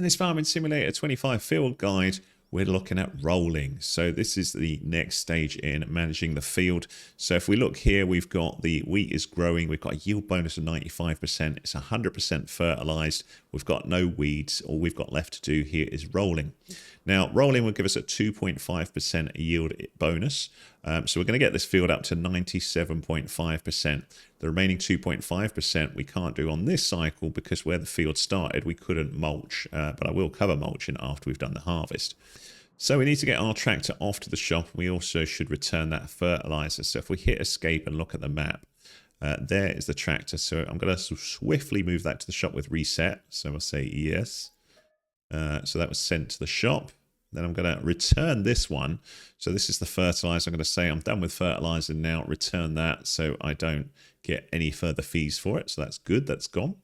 In this Farming Simulator 25 field guide, we're looking at rolling. So this is the next stage in managing the field. So if we look here, we've got the wheat is growing. We've got a yield bonus of 95%. It's 100% fertilized. We've got no weeds. All we've got left to do here is rolling. Now, rolling will give us a 2.5% yield bonus. So we're going to get this field up to 97.5%. The remaining 2.5% we can't do on this cycle because where the field started, we couldn't mulch. But I will cover mulching after we've done the harvest. So we need to get our tractor off to the shop. We also should return that fertilizer. So if we hit escape and look at the map, there is the tractor. So I'm going to swiftly move that to the shop with reset. So we'll say yes. So that was sent to the shop. Then I'm going to return this one. So this is the fertilizer. I'm going to say I'm done with fertilizing now. Return that so I don't get any further fees for it. So that's good. That's gone.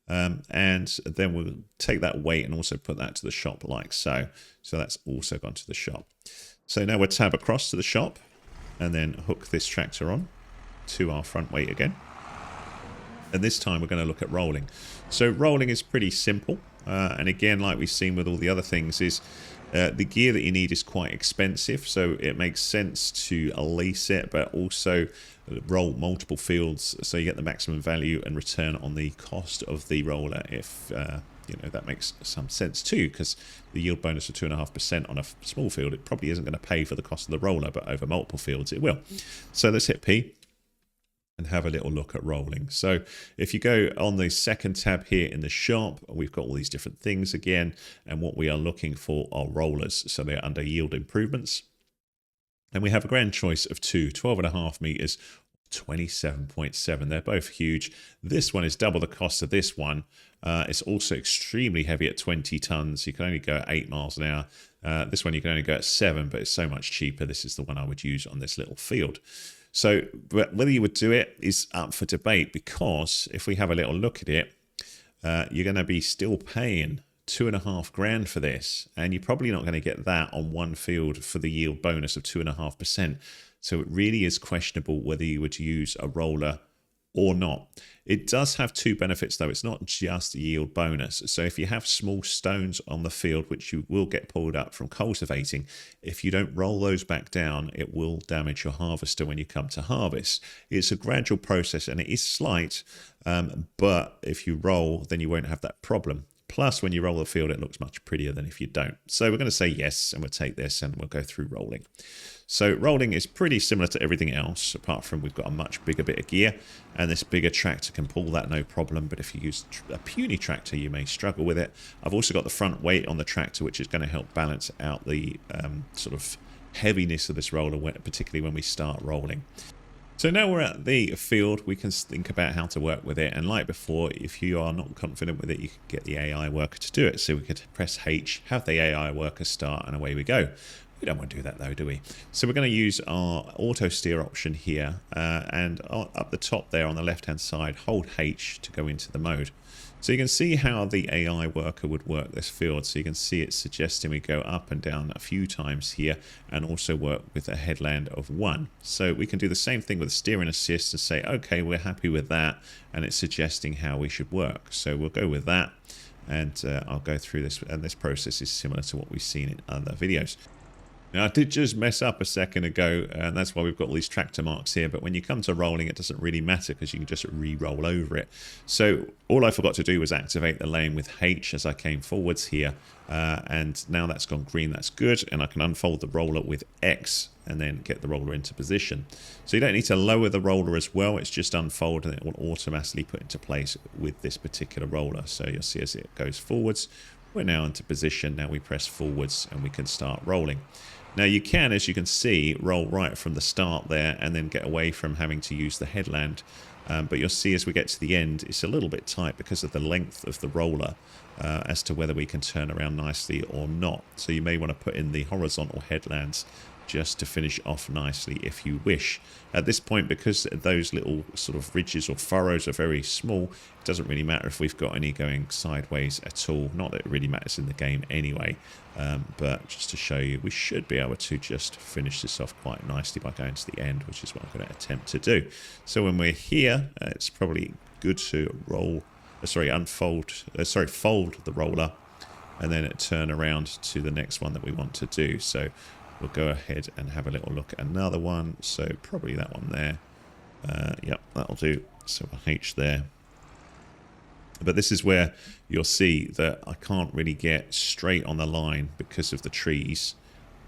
And then we'll take that weight and also put that to the shop like so. So that's also gone to the shop. So now we'll tab across to the shop and then hook this tractor on to our front weight again. And this time we're going to look at rolling. So rolling is pretty simple. And again, like we've seen with all the other things, is the gear that you need is quite expensive. So it makes sense to lease it, but also roll multiple fields so you get the maximum value and return on the cost of the roller if you know, that makes some sense too, because the yield bonus of 2.5% on a small field, it probably isn't going to pay for the cost of the roller, but over multiple fields it will. So let's hit P and have a little look at rolling. So if you go on the second tab here in the shop, we've got all these different things again, and what we are looking for are rollers. So they're under yield improvements. And we have a grand choice of two, 12.5 meters, 27.7. They're both huge. This one is double the cost of this one. It's also extremely heavy at 20 tons. You can only go at 8 miles an hour. This one you can only go at 7, but it's so much cheaper. This is the one I would use on this little field. So whether you would do it is up for debate, because if we have a little look at it, you're going to be still paying 2.5 grand for this, and you're probably not going to get that on one field for the yield bonus of 2.5%. So it really is questionable whether you would use a roller or not. It does have two benefits though. It's not just a yield bonus. So if you have small stones on the field, which you will get pulled up from cultivating, if you don't roll those back down, it will damage your harvester when you come to harvest. It's a gradual process and it is slight, but if you roll, then you won't have that problem. Plus, when you roll the field, it looks much prettier than if you don't. So we're going to say yes, and we'll take this and we'll go through rolling. So rolling is pretty similar to everything else, apart from we've got a much bigger bit of gear, and this bigger tractor can pull that no problem. But if you use a puny tractor, you may struggle with it. I've also got the front weight on the tractor, which is going to help balance out the sort of heaviness of this roller, particularly when we start rolling. So now we're at the field, we can think about how to work with it. And like before, if you are not confident with it, you can get the AI worker to do it. So we could press H, have the AI worker start, and away we go. We don't want to do that though, do we? So we're going to use our auto steer option here, and up the top there on the left hand side, hold H to go into the mode. So you can see how the AI worker would work this field. So you can see it's suggesting we go up and down a few times here, and also work with a headland of 1. So we can do the same thing with steering assist and say, okay, we're happy with that. And it's suggesting how we should work. So we'll go with that, and I'll go through this. And this process is similar to what we've seen in other videos. Now, I did just mess up a second ago, and that's why we've got all these tractor marks here. But when you come to rolling, it doesn't really matter because you can just re-roll over it. So all I forgot to do was activate the lane with H as I came forwards here. And now that's gone green, that's good. And I can unfold the roller with X and then get the roller into position. So you don't need to lower the roller as well. It's just unfold and it will automatically put into place with this particular roller. So you'll see as it goes forwards, we're now into position. Now we press forwards and we can start rolling. Now you can, as you can see, roll right from the start there and then get away from having to use the headland. But you'll see as we get to the end, it's a little bit tight because of the length of the roller as to whether we can turn around nicely or not. So you may want to put in the horizontal headlands just to finish off nicely if you wish. At this point, because those little sort of ridges or furrows are very small, it doesn't really matter if we've got any going sideways at all. Not that it really matters in the game anyway, but just to show you, we should be able to just finish this off quite nicely by going to the end, which is what I'm going to attempt to do. So when we're here, it's probably good to fold the roller and then turn around to the next one that we want to do. So we'll go ahead and have a little look at another one. So probably that one there. Yep, that'll do. So a H there. But this is where you'll see that I can't really get straight on the line because of the trees.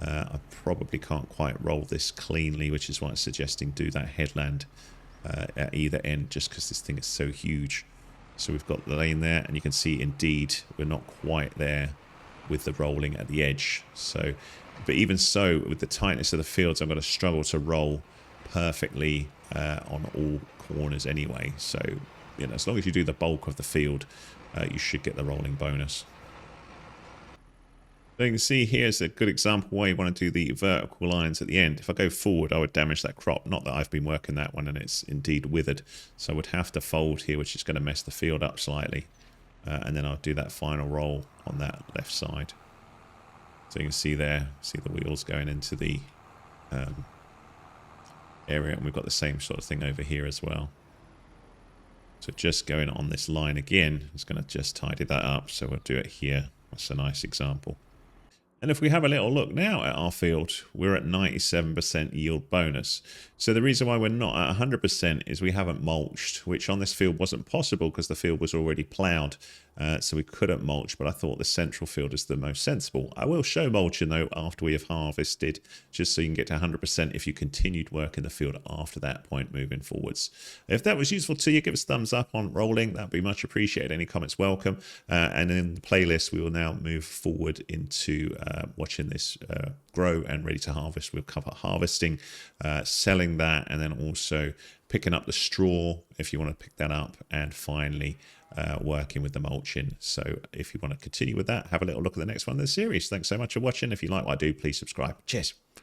I probably can't quite roll this cleanly, which is why it's suggesting do that headland at either end, just because this thing is so huge. So we've got the lane there, and you can see indeed we're not quite there with the rolling at the edge. So, but even so, with the tightness of the fields, I'm going to struggle to roll perfectly on all corners anyway. So, you know, as long as you do the bulk of the field, you should get the rolling bonus. So you can see here's a good example where you want to do the vertical lines at the end. If I go forward, I would damage that crop. Not that I've been working that one and it's indeed withered. So I would have to fold here, which is going to mess the field up slightly. And then I'll do that final roll on that left side. So you can see there, see the wheels going into the area. And we've got the same sort of thing over here as well. So just going on this line again, it's going to just tidy that up. So we'll do it here. That's a nice example. And if we have a little look now at our field, we're at 97% yield bonus. So the reason why we're not at 100% is we haven't mulched, which on this field wasn't possible because the field was already ploughed. So we couldn't mulch, but I thought the central field is the most sensible. I will show mulching though after we have harvested, just so you can get to 100% if you continued work in the field after that point moving forwards. If that was useful to you, give us a thumbs up on rolling. That'd be much appreciated. Any comments welcome. And in the playlist, we will now move forward into watching this grow and ready to harvest. We'll cover harvesting, selling that, and then also picking up the straw if you want to pick that up, and finally working with the mulching. So if you want to continue with that, have a little look at the next one in the series. Thanks so much for watching. If you like what I do, please subscribe. Cheers.